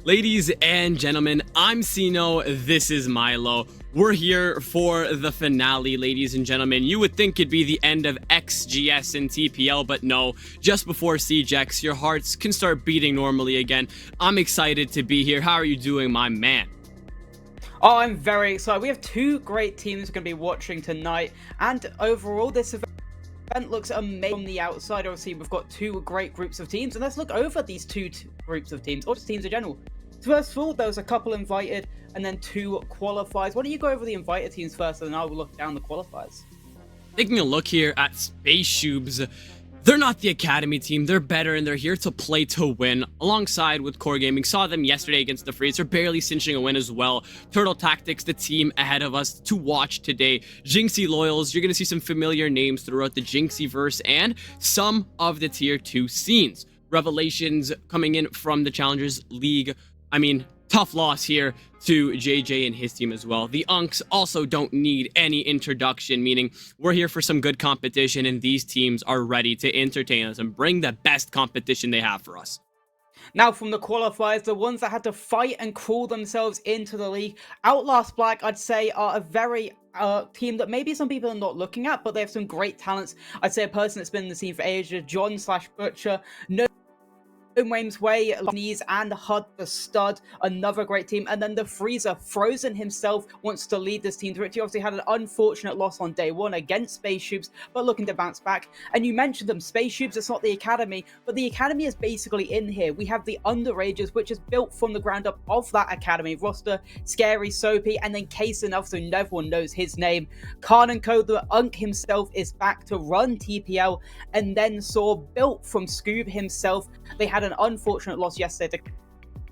Ladies and gentlemen, I'm Sino, this is Milo. We're here for the finale, ladies and gentlemen. You would think it'd be the end of XGS and TPL, but no. Just before CGX, your hearts can start beating normally again. I'm excited to be here. How are you doing, my man? Oh, I'm very excited. We have two great teams we're going to be watching tonight, and overall this event looks amazing from the outside. Obviously, we've got two great groups of teams, and let's look over these two groups of teams, or just teams in general. First of all, there was a couple invited, and then two qualifiers. Why don't you go over the invited teams first, and then I'll look down the qualifiers. Taking a look here at Space Shubes, they're not the academy team. They're better, and they're here to play to win. Alongside with Core Gaming, saw them yesterday against the Freeze. They're barely cinching a win as well. Turtle Tactics, the team ahead of us to watch today. Jinxie Loyals, you're going to see some familiar names throughout the Jinxie-verse and some of the Tier 2 scenes. Revelations coming in from the Challengers League. Tough loss here to JJ and his team as well. The Unks also don't need any introduction, meaning we're here for some good competition, and these teams are ready to entertain us and bring the best competition they have for us. Now, from the qualifiers, the ones that had to fight and crawl themselves into the league, Outlast Black, I'd say, are a very team that maybe some people are not looking at, but they have some great talents. I'd say a person that's been in the scene for ages, John/Butcher, No Wame's Way, Knees, and Hud the Stud, another great team. And then the Freezer, Frozen himself, wants to lead this team through it. He obviously had an unfortunate loss on day one against Space Shubes, but looking to bounce back. And you mentioned them, Space Shubes, it's not the academy, but the academy is basically in here. We have the Underagers, which is built from the ground up of that academy roster. Scary, Soapy, and then Case Enough, so everyone knows his name. KARN & Co, the Unk himself, is back to run TPL. And then Saw, built from Scoob himself. They had an unfortunate loss yesterday to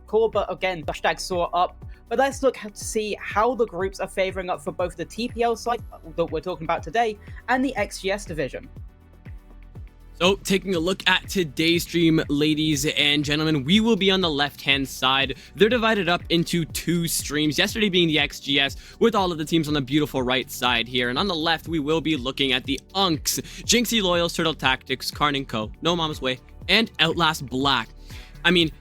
Core, but again, hashtag Saw up. But let's look to see how the groups are favoring up for both the TPL side that we're talking about today and the XGS division. So, taking a look at today's stream, ladies and gentlemen, we will be on the left-hand side. They're divided up into two streams, yesterday being the XGS, with all of the teams on the beautiful right side here. And on the left, we will be looking at the Unks, Jinxie Loyals, Turtle Tactics, KARN & Co, No Mama's Way, and Outlast Black.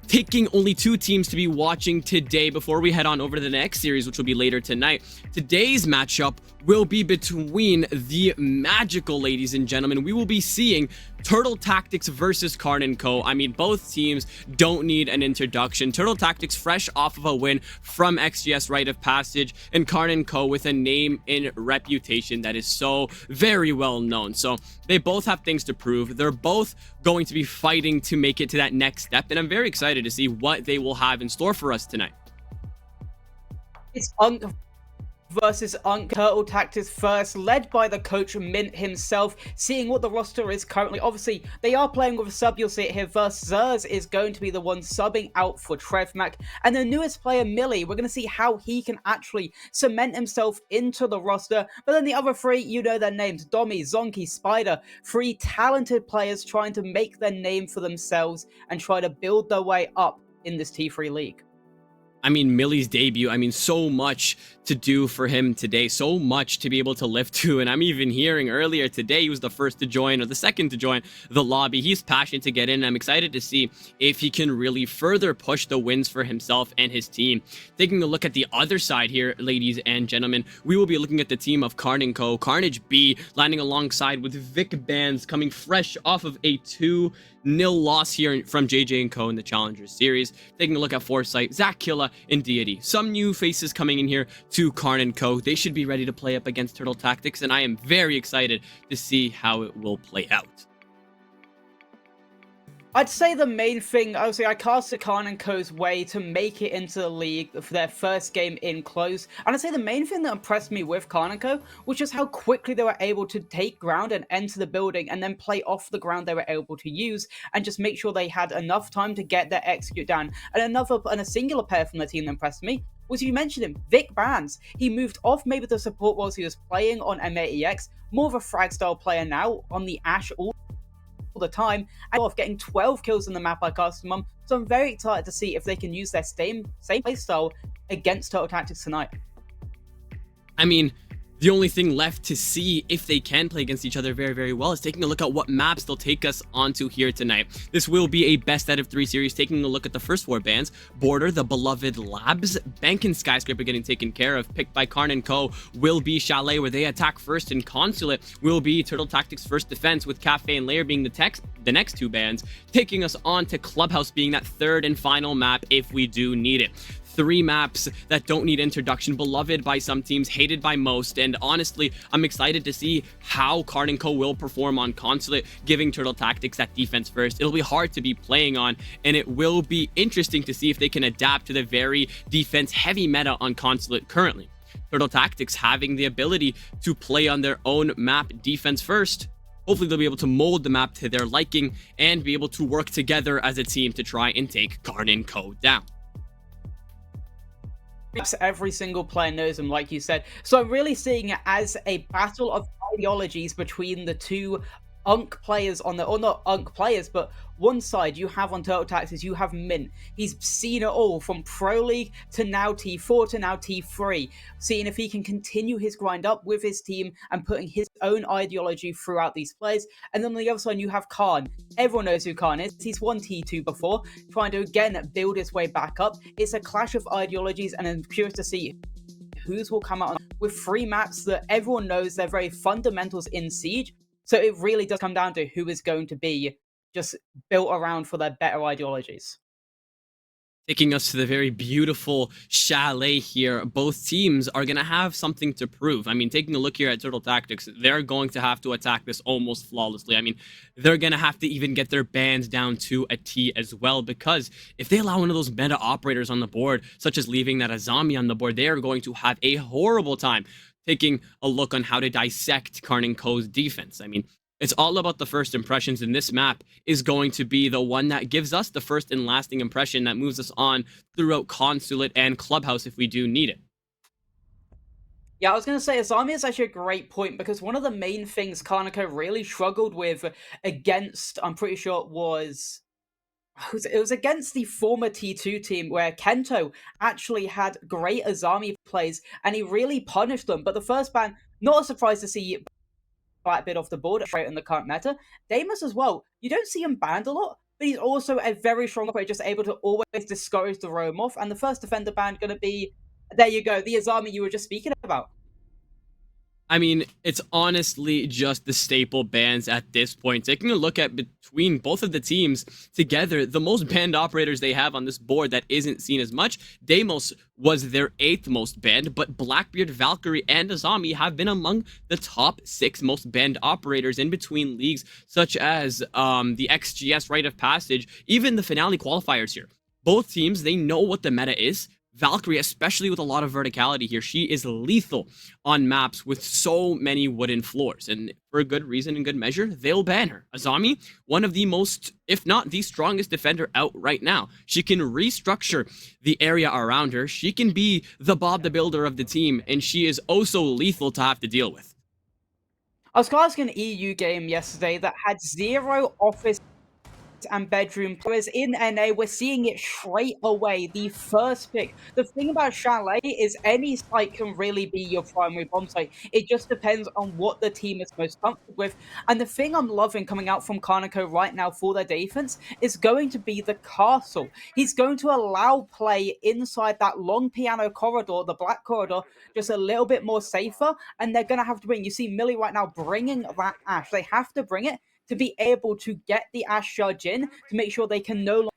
Taking only two teams to be watching today before we head on over to the next series, which will be later tonight. Today's matchup will be between the magical, ladies and gentlemen. We will be seeing Turtle Tactics versus KARN & Co. Both teams don't need an introduction. Turtle Tactics fresh off of a win from XGS Rite of Passage, and KARN & Co. with a name and reputation that is so very well known. So they both have things to prove. They're both going to be fighting to make it to that next step, and I'm very excited to see what they will have in store for us tonight. It's Unk versus Unk. Turtle Tactics first, led by the coach Mint himself. Seeing what the roster is currently, obviously they are playing with a sub, you'll see it here. Versus Zers is going to be the one subbing out for Trevmac, and the newest player Millie, we're going to see how he can actually cement himself into the roster. But then the other three, you know their names: Dommy, Zonky, Spider. Three talented players trying to make their name for themselves and try to build their way up in this T3 league. Millie's debut, so much to do for him today, so much to be able to live to. And I'm even hearing earlier today he was the first to join, or the second to join the lobby. He's passionate to get in. I'm excited to see if he can really further push the wins for himself and his team. Taking a look at the other side here, ladies and gentlemen, we will be looking at the team of KARN & Co. Carnage B landing alongside with Vic Bands, coming fresh off of a 2-0 loss here from JJ & Co. in the Challengers series. Taking a look at Foresight, Zach Killa, and Deity. Some new faces coming in here to KARN & Co. They should be ready to play up against Turtle Tactics, and I am very excited to see how it will play out. I'd say the main thing, obviously, I casted KARN & Co.'s way to make it into the league for their first game in close. And I'd say the main thing that impressed me with KARN & Co. was just how quickly they were able to take ground and enter the building and then play off the ground they were able to use and just make sure they had enough time to get their execute down. And a singular player from the team that impressed me was, you mentioned him, Vic Bands. He moved off maybe the support roles he was playing on M80X, more of a frag style player now on the Ash all the time, and off getting 12 kills on the map like Arsenal. So I'm very excited to see if they can use their same playstyle against Turtle Tactics tonight. The only thing left to see if they can play against each other very, very well is taking a look at what maps they'll take us onto here tonight. This will be a best out of 3 series, taking a look at the first 4 bands. Border, the beloved Labs, Bank and Skyscraper getting taken care of. Picked by KARN & Co. will be Chalet, where they attack first, and Consulate will be Turtle Tactics' first defense, with Cafe and Lair being the next 2 bands, taking us on to Clubhouse being that third and final map if we do need it. 3 maps that don't need introduction, beloved by some teams, hated by most, and honestly, I'm excited to see how KARN & Co. will perform on Consulate, giving Turtle Tactics that defense first. It'll be hard to be playing on, and it will be interesting to see if they can adapt to the very defense-heavy meta on Consulate currently. Turtle Tactics having the ability to play on their own map defense first. Hopefully they'll be able to mold the map to their liking and be able to work together as a team to try and take KARN & Co. down. Every single player knows them, like you said. So I'm really seeing it as a battle of ideologies between the 2 Unk players on the, or not Unk players, but one side you have on Turtle Tactics, you have Mint. He's seen it all from Pro League to now T4 to now T3, seeing if he can continue his grind up with his team and putting his own ideology throughout these players. And then on the other side, you have KARN. Everyone knows who KARN is. He's won T2 before, trying to again build his way back up. It's a clash of ideologies, and I'm curious to see whose will come out with 3 maps that everyone knows they're very fundamentals in Siege. So it really does come down to who is going to be just built around for their better ideologies. Taking us to the very beautiful Chalet here, both teams are going to have something to prove. I mean, taking a look here at Turtle Tactics, they're going to have to attack this almost flawlessly. I mean, they're going to have to even get their bands down to a T as well, because if they allow one of those meta operators on the board, such as leaving that Azami on the board, they are going to have a horrible time taking a look on how to dissect KARN & Co.'s defense. I mean, it's all about the first impressions, and this map is going to be the one that gives us the first and lasting impression that moves us on throughout Consulate and Clubhouse if we do need it. Yeah, I was going to say, Azami is actually a great point, because one of the main things KARN & Co. really struggled with against, I'm pretty sure it was against the former T2 team, where Kento actually had great Azami plays, and he really punished them. But the first ban, not a surprise to see quite a bit off the board straight in the current meta. Damus as well, you don't see him banned a lot, but he's also a very strong player, just able to always discourage the roam off. And the first defender ban going to be, there you go, the Azami you were just speaking about. I mean, it's honestly just the staple bans at this point. Taking a look at between both of the teams together, the most banned operators they have on this board that isn't seen as much, Deimos was their 8th most banned, but Blackbeard, Valkyrie, and Azami have been among the top 6 most banned operators in between leagues, such as the XGS Rite of Passage, even the Finale qualifiers here. Both teams, they know what the meta is. Valkyrie, especially with a lot of verticality here, she is lethal on maps with so many wooden floors, and for a good reason and good measure, they'll ban her. Azami, one of the most, if not the strongest defender out right now. She can restructure the area around her. She can be the Bob the Builder of the team, and she is oh so lethal to have to deal with. I was asking an EU game yesterday that had 0 office and bedroom, whereas in NA we're seeing it straight away, the first pick. The thing about Chalet is any site can really be your primary bomb site. It just depends on what the team is most comfortable with. And the thing I'm loving coming out from KARN & Co. right now for their defense is going to be the castle. He's going to allow play inside that long piano corridor, the black corridor, just a little bit more safer, and they're going to have to bring, you see Millie right now bringing that Ash. They have to bring it to be able to get the Ash charge in, to make sure they can no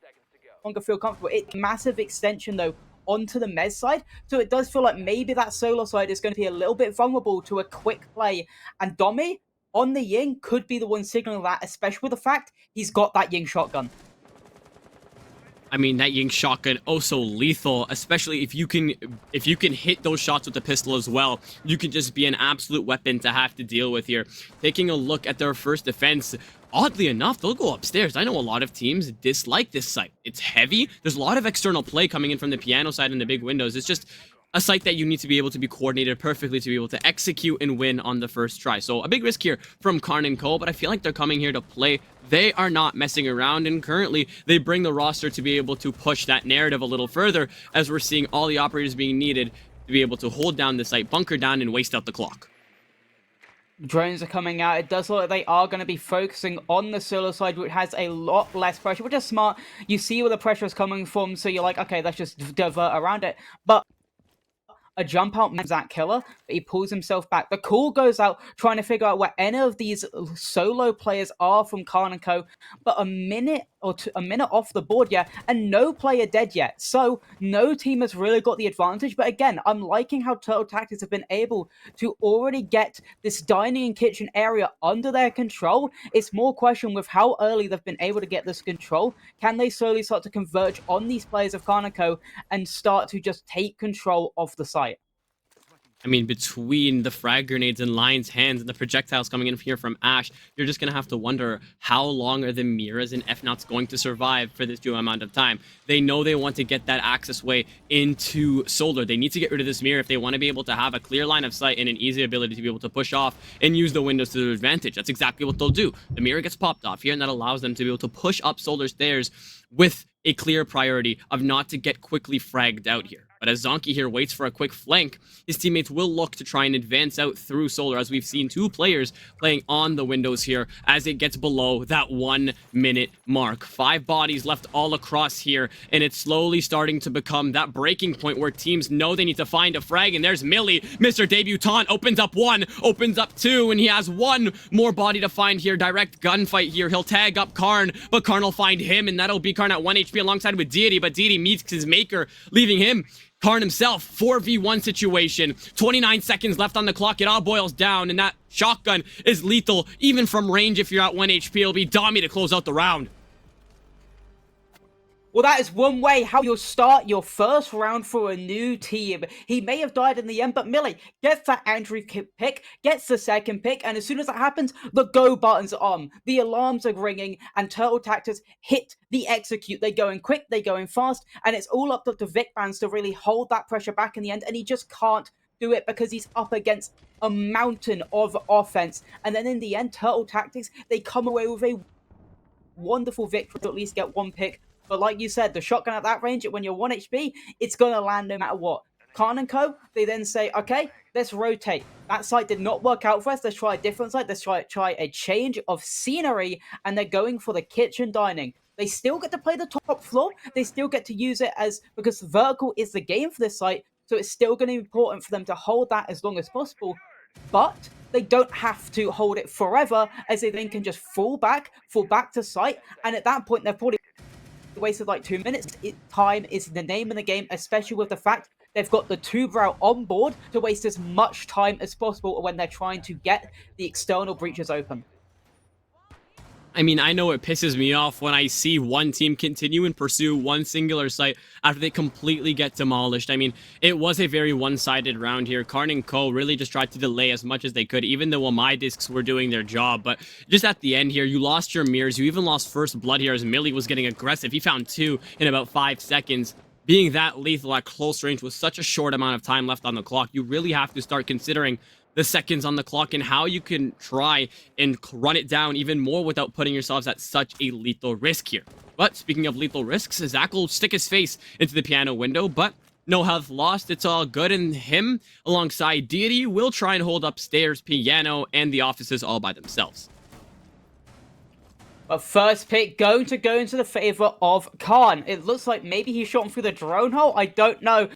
longer feel comfortable. It's a massive extension, though, onto the Mez side, so it does feel like maybe that solo side is going to be a little bit vulnerable to a quick play, and Domi on the Ying could be the one signaling that, especially with the fact he's got that Ying shotgun. I mean, that Ying shotgun, oh so lethal, especially if you can hit those shots with the pistol as well. You can just be an absolute weapon to have to deal with here. Taking a look at their first defense, oddly enough, they'll go upstairs. I know a lot of teams dislike this site. It's heavy. There's a lot of external play coming in from the piano side and the big windows. It's just a site that you need to be able to be coordinated perfectly to be able to execute and win on the first try. So a big risk here from KARN & Co., but I feel like they're coming here to play. They are not messing around, and currently they bring the roster to be able to push that narrative a little further, as we're seeing all the operators being needed to be able to hold down the site, bunker down, and waste out the clock. Drones are coming out. It does look like they are going to be focusing on the solo side, which has a lot less pressure, which is smart. You see where the pressure is coming from, so you're like, okay, let's just divert around it. But a jump out that killer, but he pulls himself back. The call goes out trying to figure out where any of these solo players are from KARN and Co. But a minute or two, a minute off the board, yeah, and no player dead yet. So no team has really got the advantage. But again, I'm liking how Turtle Tactics have been able to already get this dining and kitchen area under their control. It's more question with how early they've been able to get this control. Can they slowly start to converge on these players of KARN and Co. and start to just take control of the site? I mean, between the frag grenades in Lion's hands and the projectiles coming in here from Ash, you're just going to have to wonder how long are the Miras and FNOTs going to survive for this due amount of time. They know they want to get that access way into Solar. They need to get rid of this mirror if they want to be able to have a clear line of sight and an easy ability to be able to push off and use the windows to their advantage. That's exactly what they'll do. The mirror gets popped off here, and that allows them to be able to push up Solar stairs with a clear priority of not to get quickly fragged out here. But as Zonky here waits for a quick flank, his teammates will look to try and advance out through Solar, as we've seen two players playing on the windows here as it gets below that 1 minute mark. 5 bodies left all across here, and it's slowly starting to become that breaking point where teams know they need to find a frag, and there's Millie. Mr. Debutant opens up 1, opens up 2, and he has 1 more body to find here. Direct gunfight here. He'll tag up KARN, but KARN will find him, and that'll be KARN at 1 HP alongside with Deity, but Deity meets his maker, leaving him KARN himself, 4v1 situation. 29 seconds left on the clock. It all boils down, and that shotgun is lethal. Even from range, if you're at 1 HP, it'll be Dami to close out the round. Well, that is one way how you'll start your first round for a new team. He may have died in the end, but Millie gets that Andrew pick, gets the second pick, and as soon as that happens, the go button's on. The alarms are ringing, and Turtle Tactics hit the execute. They go in quick, they go in fast, and it's all up to Vic Bands to really hold that pressure back in the end, and he just can't do it because he's up against a mountain of offense. And then in the end, Turtle Tactics, they come away with a wonderful victory to at least get 1 pick. But like you said, the shotgun at that range, when you're 1 HP, it's going to land no matter what. KARN and Co., they then say, okay, let's rotate. That site did not work out for us. Let's try a different site. Let's try a change of scenery. And they're going for the kitchen dining. They still get to play the top floor. They still get to use it because vertical is the game for this site. So it's still going to be important for them to hold that as long as possible. But they don't have to hold it forever, as they then can just fall back to site. And at that point, they're probably wasted like 2 minutes. Time is the name of the game, especially with the fact they've got the tube route on board to waste as much time as possible when they're trying to get the external breaches open. I mean, I know it pisses me off when I see one team continue and pursue one singular site after they completely get demolished. I mean, it was a very one-sided round here. KARN and Co. really just tried to delay as much as they could, even though my discs were doing their job. But just at the end here, you lost your mirrors. You even lost first blood here as Millie was getting aggressive. He found 2 in about 5 seconds. Being that lethal at close range with such a short amount of time left on the clock, you really have to start considering the seconds on the clock and how you can try and run it down even more without putting yourselves at such a lethal risk here. But speaking of lethal risks, Zach will stick his face into the piano window, but no health lost. It's all good, and him alongside Deity will try and hold upstairs, piano, and the offices all by themselves. But first pick going to go into the favor of KARN. It looks like maybe he shot him through the drone hole. I don't know.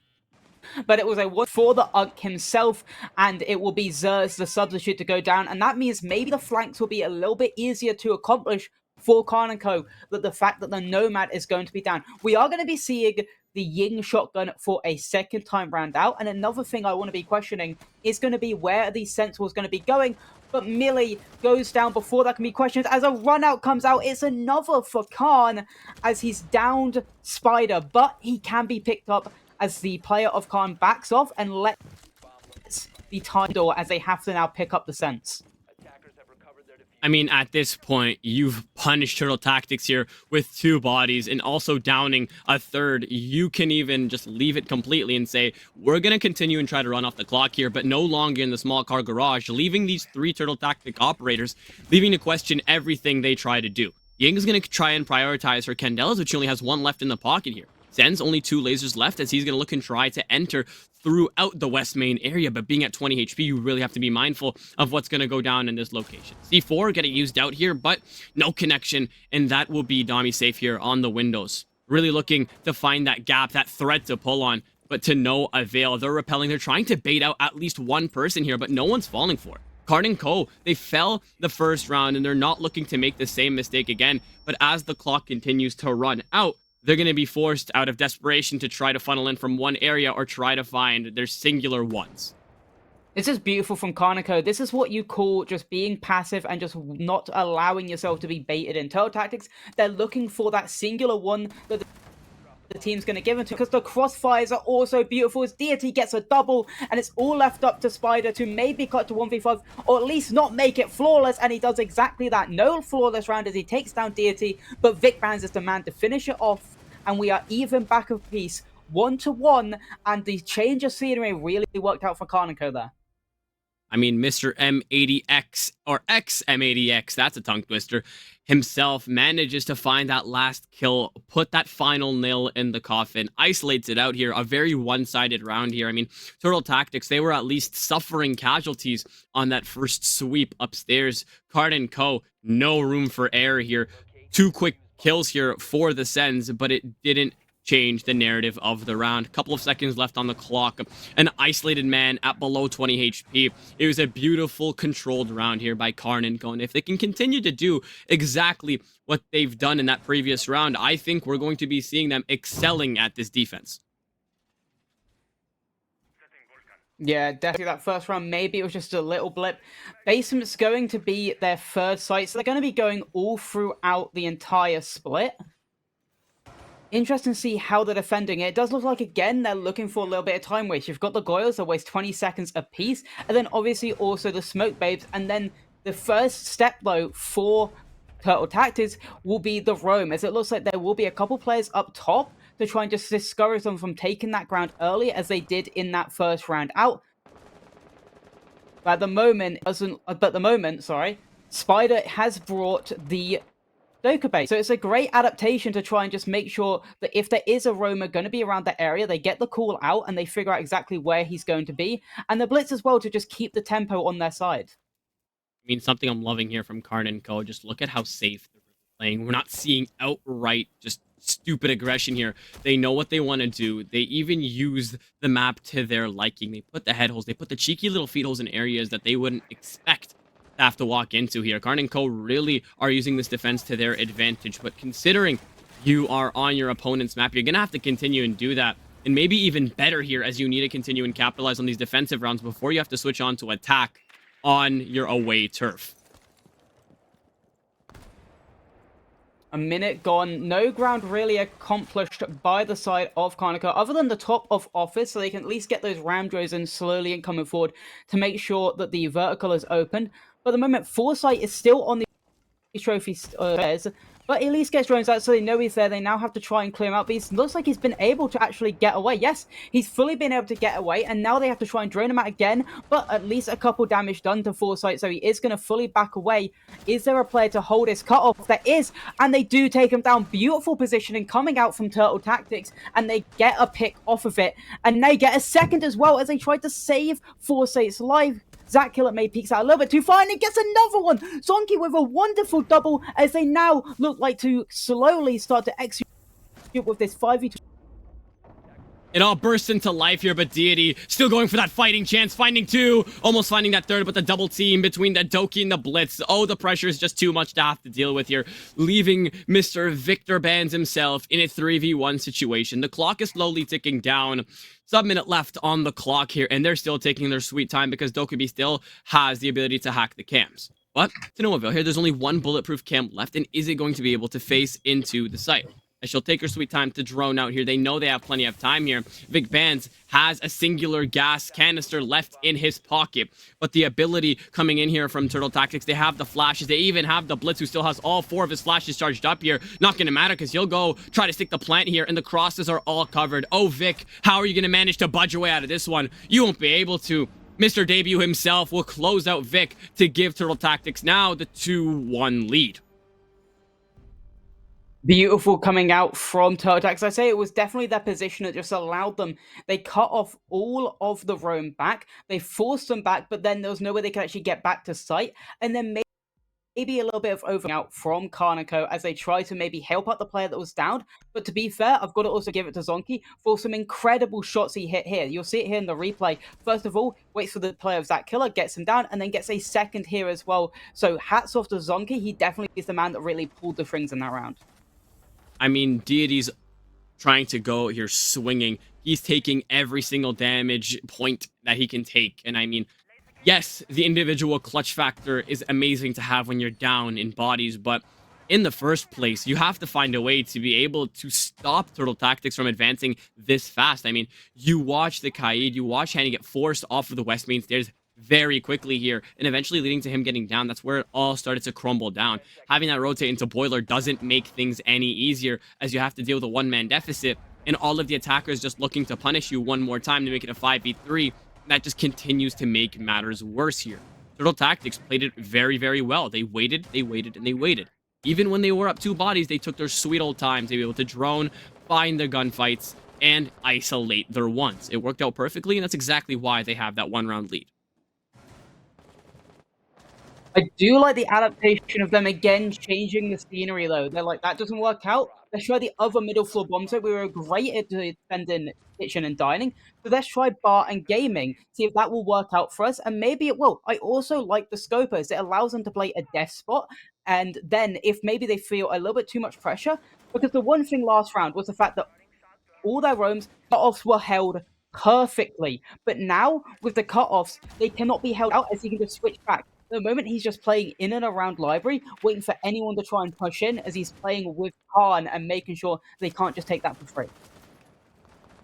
But it was a one for the Unk himself, and it will be Zerz, the substitute, to go down. And that means maybe the flanks will be a little bit easier to accomplish for KARN & Co. But the fact that the Nomad is going to be down. We are going to be seeing the Ying shotgun for a second time round out. And another thing I want to be questioning is going to be where are these Sentinels going to be going. But Millie goes down before that can be questioned. As a run out comes out, it's another for KARN as he's downed Spider. But he can be picked up as the player of KARN backs off and lets the time door as they have to now pick up the sense. I mean, at this point, you've punished Turtle Tactics here with 2 bodies and also downing a third. You can even just leave it completely and say, we're going to continue and try to run off the clock here, but no longer in the small car garage, leaving these 3 Turtle Tactic operators, leaving to question everything they try to do. Ying's going to try and prioritize her Candelas, which only has 1 left in the pocket here. Sen's only 2 lasers left as he's going to look and try to enter throughout the west main area, but being at 20 HP, you really have to be mindful of what's going to go down in this location. C4 getting used out here, but no connection, and that will be Dami safe here on the windows. Really looking to find that gap, that thread to pull on, but to no avail. They're repelling. They're trying to bait out at least one person here, but no one's falling for it. KARN and Co, they fell the first round, and they're not looking to make the same mistake again, but as the clock continues to run out, they're going to be forced out of desperation to try to funnel in from one area or try to find their singular ones. This is beautiful from KARN and Co. This is what you call just being passive and just not allowing yourself to be baited in. Turtle Tactics, they're looking for that singular one that the team's going to give them to, because the crossfires are also beautiful as Deity gets a double, and it's all left up to Spider to maybe cut to 1v5, or at least not make it flawless, and he does exactly that. No flawless round as he takes down Deity, but Vic Bands is the man to finish it off, and we are even back of peace, 1-1, and the change of scenery really worked out for KARN and Co there. I mean, Mr. M80X, or XM80X, that's a tongue twister, himself manages to find that last kill, put that final nail in the coffin, isolates it out here, a very one-sided round here. I mean, Turtle Tactics, they were at least suffering casualties on that first sweep upstairs. KARN and Co, no room for error here. 2 quick kills here for the Sens, but it didn't change the narrative of the round. Couple of seconds left on the clock. An isolated man at below 20 HP. It was a beautiful controlled round here by KARN and Co. And if they can continue to do exactly what they've done in that previous round, I think we're going to be seeing them excelling at this defense. Yeah, definitely that first round, maybe it was just a little blip. Basement's going to be their third site, so they're going to be going all throughout the entire split. Interesting to see how they're defending it. It does look like, again, they're looking for a little bit of time waste. You've got the Goyles that waste 20 seconds apiece, and then obviously also the Smoke Babes, and then the first step, though, for Turtle Tactics will be the Roam, as it looks like there will be a couple players up top to try and just discourage them from taking that ground early, as they did in that first round out. But at the moment, Spider has brought the Doka base. So it's a great adaptation to try and just make sure that if there is a roamer going to be around that area, they get the call out and they figure out exactly where he's going to be. And the blitz as well to just keep the tempo on their side. I mean, something I'm loving here from KARN and Co. Just look at how safe they're playing. We're not seeing outright just stupid aggression here. They know what they want to do. They even use the map to their liking. They put the head holes. They put the cheeky little feet holes in areas that they wouldn't expect to have to walk into here. KARN and Co. really are using this defense to their advantage, but considering you are on your opponent's map, you're going to have to continue and do that, and maybe even better here as you need to continue and capitalize on these defensive rounds before you have to switch on to attack on your away turf. A minute gone. No ground really accomplished by the side of KARN and Co. other than the top of office, so they can at least get those ram drones in slowly and coming forward to make sure that the vertical is open. But at the moment, Foresight is still on the trophy stairs, but at least gets drones out so they know he's there. They now have to try and clear him out, but it looks like he's been able to actually get away. Yes, he's fully been able to get away, and now they have to try and drone him out again, but at least a couple damage done to Foresight, so he is going to fully back away. Is there a player to hold his cutoff? There is, and they do take him down. Beautiful positioning coming out from Turtle Tactics, and they get a pick off of it, and they get a second as well as they tried to save Foresight's life. Zach Killett may peeks out a little bit too far, and he gets another one. Zonky with a wonderful double as they now look like to slowly start to execute with this 5v2. It all bursts into life here, but Deity still going for that fighting chance, finding 2, almost finding that 3rd, but the double team between the Doki and the Blitz. Oh, the pressure is just too much to have to deal with here, leaving Mr. Victor Bands himself in a 3v1 situation. The clock is slowly ticking down. Sub-minute left on the clock here, and they're still taking their sweet time because Dokkaebi still has the ability to hack the cams. But to no avail here, there's only one bulletproof cam left, and is it going to be able to face into the site? As she'll take her sweet time to drone out here. They know they have plenty of time here. Vic Bands has a singular gas canister left in his pocket. But the ability coming in here from Turtle Tactics, they have the flashes. They even have the Blitz, who still has all 4 of his flashes charged up here. Not going to matter because he'll go try to stick the plant here, and the crosses are all covered. Oh, Vic, how are you going to manage to budge your way out of this one? You won't be able to. Mr. Debut himself will close out Vic to give Turtle Tactics now the 2-1 lead. Beautiful coming out from Turtlex. I say it was definitely their position that just allowed them. They cut off all of the roam back. They forced them back, but then there was no way they could actually get back to site. And then maybe a little bit of over out from Karnico as they try to maybe help out the player that was down. But to be fair, I've got to also give it to Zonky for some incredible shots he hit here. You'll see it here in the replay. First of all, waits for the play of Zach Killer, gets him down, and then gets a second here as well. So hats off to Zonky. He definitely is the man that really pulled the strings in that round. I mean, Deity's trying to go here swinging. He's taking every single damage point that he can take. And I mean, yes, the individual clutch factor is amazing to have when you're down in bodies, but in the first place, you have to find a way to be able to stop Turtle Tactics from advancing this fast. I mean, you watch the Kaid, you watch Hanny get forced off of the west main stairs very quickly here, and eventually leading to him getting down. That's where it all started to crumble down. Having that rotate into Boiler doesn't make things any easier, as you have to deal with a one-man deficit, and all of the attackers just looking to punish you one more time to make it a 5v3. That just continues to make matters worse here. Turtle Tactics played it very, very well. They waited, and they waited. Even when they were up two bodies, they took their sweet old time to be able to drone, find their gunfights, and isolate their ones. It worked out perfectly, and that's exactly why they have that one-round lead. I do like the adaptation of them again changing the scenery though. They're like, that doesn't work out. Let's try the other middle floor bomb site. We were great at defending kitchen and dining. So let's try bar and gaming. See if that will work out for us. And maybe it will. I also like the scopers. It allows them to play a death spot. And then if maybe they feel a little bit too much pressure, because the one thing last round was the fact that all their roams cut-offs were held perfectly. But now, with the cut-offs, they cannot be held out as he can just switch back. At the moment, he's just playing in and around library, waiting for anyone to try and push in as he's playing with KARN and making sure they can't just take that for free.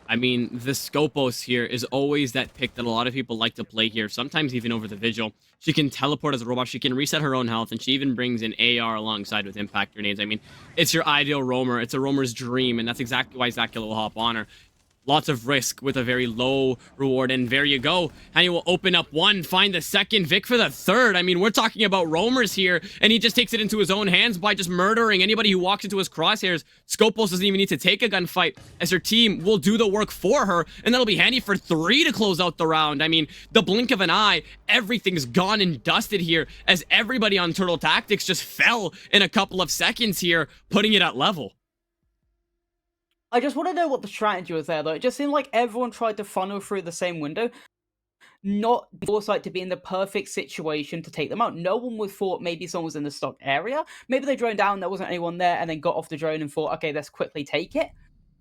I mean, the Scopos here is always that pick that a lot of people like to play here, sometimes even over the Vigil. She can teleport as a robot, she can reset her own health, and she even brings an AR alongside with impact grenades. I mean, it's your ideal roamer, it's a roamer's dream, and that's exactly why Zakula will hop on her. Lots of risk with a very low reward, and there you go. Henny will open up one, find the second, Vic for the third. I mean, we're talking about roamers here, and he just takes it into his own hands by just murdering anybody who walks into his crosshairs. Scopos doesn't even need to take a gunfight, as her team will do the work for her, and that'll be handy for 3 to close out the round. I mean, the blink of an eye, everything's gone and dusted here, as everybody on Turtle Tactics just fell in a couple of seconds here, putting it at level. I just want to know what the strategy was there, though. It just seemed like everyone tried to funnel through the same window, not foresight to be in the perfect situation to take them out. No one would thought maybe someone was in the stock area. Maybe they droned down, there wasn't anyone there, and then got off the drone and thought, okay, let's quickly take it.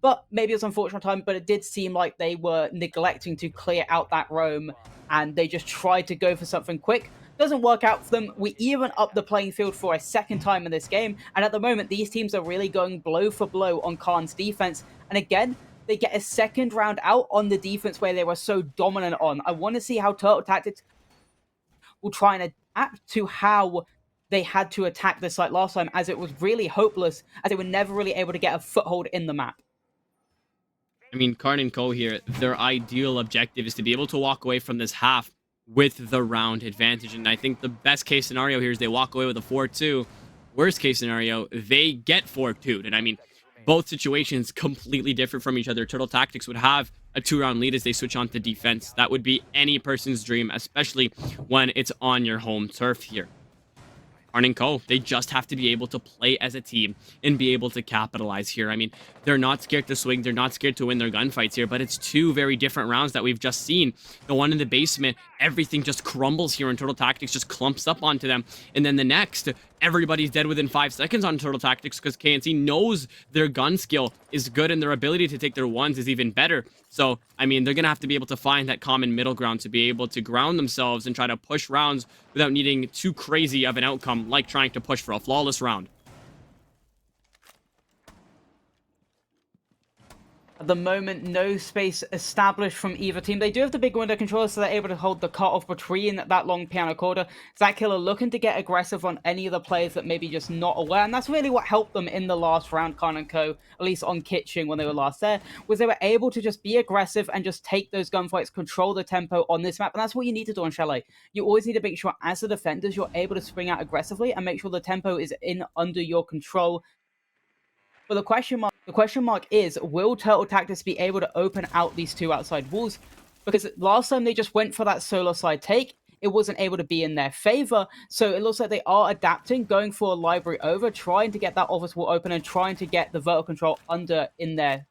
But maybe it was unfortunate time, but it did seem like they were neglecting to clear out that roam, and they just tried to go for something quick. Doesn't work out for them. We even up the playing field for a second time in this game, and at the moment, these teams are really going blow for blow on KARN's defense. And again, they get a second round out on the defense where they were so dominant on. I want to see how Turtle Tactics will try and adapt to how they had to attack this like last time, as it was really hopeless, as they were never really able to get a foothold in the map. I mean, KARN and Co here, their ideal objective is to be able to walk away from this half with the round advantage. And I think the best case scenario here is they walk away with a 4-2. Worst case scenario, they get 4-2'd. And I mean, both situations completely different from each other. Turtle Tactics would have a 2-round lead as they switch on to defense. That would be any person's dream, especially when it's on your home turf here. KARN and Co, they just have to be able to play as a team and be able to capitalize here. I mean, they're not scared to swing, they're not scared to win their gunfights here, but it's 2 very different rounds that we've just seen. The one in the basement, everything just crumbles here and Turtle Tactics just clumps up onto them. And then the next, everybody's dead within 5 seconds on Turtle Tactics because KNC knows their gun skill is good and their ability to take their ones is even better. So, I mean, they're going to have to be able to find that common middle ground to be able to ground themselves and try to push rounds without needing too crazy of an outcome, like trying to push for a flawless round. At the moment, no space established from either team. They do have the big window controller, so they're able to hold the cutoff between that long piano quarter. Zach Killer looking to get aggressive on any of the players that maybe just not aware, and that's really what helped them in the last round, KARN and Co, at least on Kitchen when they were last there, was they were able to just be aggressive and just take those gunfights, control the tempo on this map, and that's what you need to do on Chalet. You always need to make sure, as the defenders, you're able to spring out aggressively and make sure the tempo is in under your control. But the question mark is, will Turtle Tactics be able to open out these two outside walls? Because last time they just went for that solo side take, it wasn't able to be in their favor. So it looks like they are adapting, going for a library over, trying to get that office wall open and trying to get the vertical control under in there.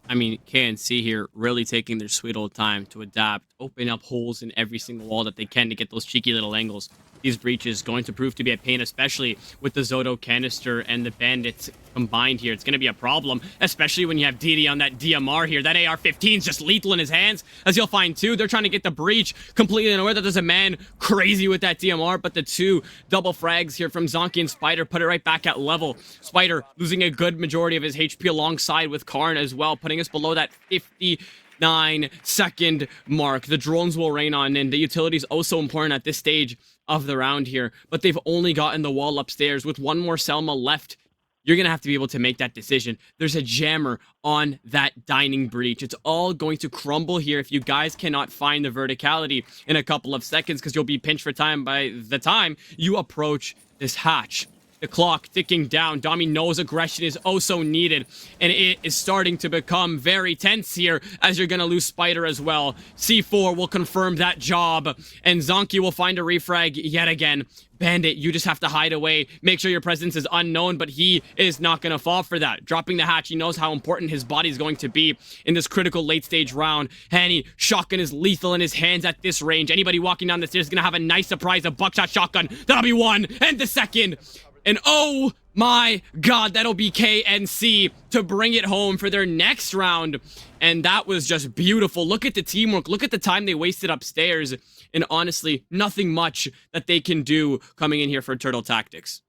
I mean, KNC here really taking their sweet old time to adapt, open up holes in every single wall that they can to get those cheeky little angles. These breaches going to prove to be a pain, especially with the Zoto canister and the bandits combined here. It's going to be a problem, especially when you have DD on that DMR here. That AR-15 is just lethal in his hands, as you'll find too. They're trying to get the breach completely unaware that there's a man crazy with that DMR, but the two double frags here from Zonky and Spider put it right back at level. Spider losing a good majority of his HP alongside with KARN as well, putting us below that 59-second mark. The drones will rain on, and the utility is also important at this stage of the round here, but they've only gotten the wall upstairs. With one more Selma left, you're gonna have to be able to make that decision. There's a jammer on that dining breach. It's all going to crumble here if you guys cannot find the verticality in a couple of seconds, because you'll be pinched for time by the time you approach this hatch. The clock ticking down. Dami knows aggression is oh so needed, and it is starting to become very tense here, as you're gonna lose Spider as well. C4 will confirm that job, and Zonky will find a refrag yet again. Bandit, you just have to hide away. Make sure your presence is unknown, but he is not going to fall for that. Dropping the hatch, he knows how important his body is going to be in this critical late stage round. Hanny, shotgun is lethal in his hands at this range. Anybody walking down the stairs is going to have a nice surprise of buckshot shotgun. That'll be one, and the second. And oh my god, that'll be KNC to bring it home for their next round. And that was just beautiful. Look at the teamwork. Look at the time they wasted upstairs. And honestly, nothing much that they can do coming in here for Turtle Tactics.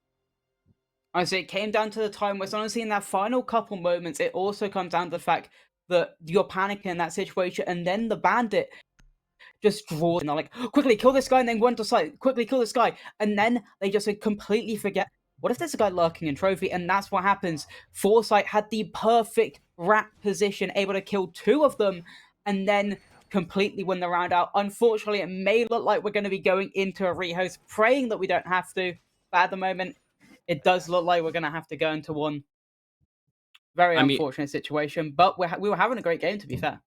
Honestly, it came down to the time where, honestly, in that final couple moments, it also comes down to the fact that you're panicking in that situation, and then the bandit just draws, and they're like, quickly kill this guy, and then go into sight, quickly kill this guy, and then they just completely forget, what if there's a guy lurking in trophy? And that's what happens. Foresight had the perfect rat position, able to kill two of them, and then completely win the round out. Unfortunately, it may look like we're going to be going into a rehost, praying that we don't have to, but at the moment, it does look like we're going to have to go into one. Very I mean, unfortunate situation, but we were having a great game, to be fair.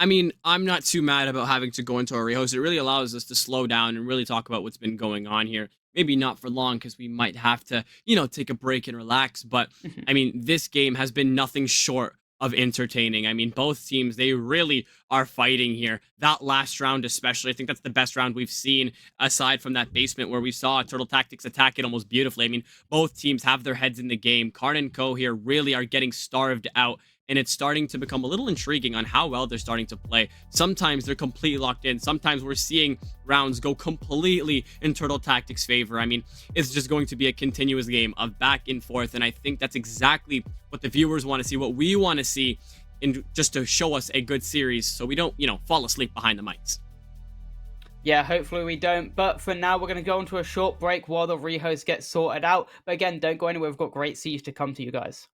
I'm not too mad about having to go into a rehost. It really allows us to slow down and really talk about what's been going on here. Maybe not for long, because we might have to, take a break and relax. But, this game has been nothing short of entertaining. Both teams, they really are fighting here. That last round especially, I think that's the best round we've seen, aside from that basement where we saw Turtle Tactics attack it almost beautifully. Both teams have their heads in the game. KARN and Co. here really are getting starved out, and it's starting to become a little intriguing on how well they're starting to play. Sometimes they're completely locked in. Sometimes we're seeing rounds go completely in Turtle Tactics' favor. It's just going to be a continuous game of back and forth, and I think that's exactly what the viewers want to see, what we want to see, in just to show us a good series so we don't, fall asleep behind the mics. Yeah, hopefully we don't. But for now, we're going to go into a short break while the rehost gets sorted out. But again, don't go anywhere. We've got great Siege to come to you guys.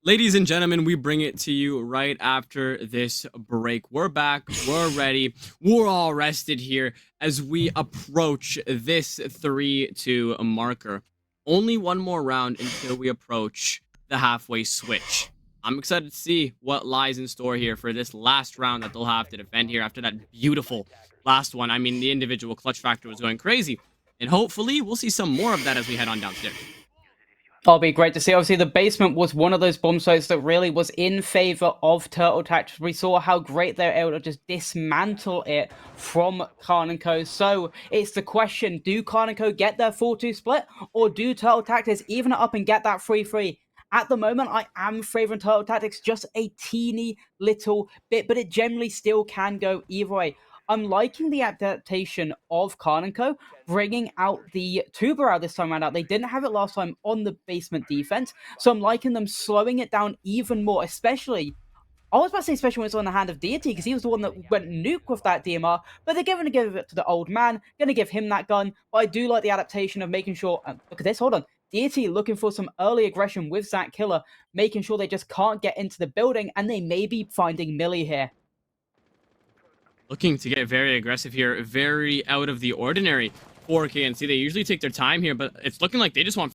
Ladies and gentlemen, we bring it to you right after this break. We're back, we're ready, we're all rested here as we approach this 3-2 marker. Only one more round until we approach the halfway switch. I'm excited to see what lies in store here for this last round that they'll have to defend here after that beautiful last one. I mean, the individual clutch factor was going crazy, and hopefully we'll see some more of that as we head on downstairs. That'll be great to see. Obviously, the basement was one of those bomb sites that really was in favor of Turtle Tactics. We saw how great they're able to just dismantle it from KARN & Co. So it's the question, do KARN & Co get their 4-2 split, or do Turtle Tactics even it up and get that 3-3? At the moment, I am favoring Turtle Tactics just a teeny little bit, but it generally still can go either way. I'm liking the adaptation of KARN & Co, bringing out the Tuber this time around. They didn't have it last time on the basement defense, so I'm liking them slowing it down even more, especially I was about to say especially when it's on the hand of Deity, because he was the one that went nuke with that DMR, but they're going to give it to the old man, going to give him that gun, but I do like the adaptation of making sure, look at this, hold on, Deity looking for some early aggression with Zach Killer, making sure they just can't get into the building, and they may be finding Millie here. Looking to get very aggressive here, very out of the ordinary for KNC. They usually take their time here, but it's looking like they just want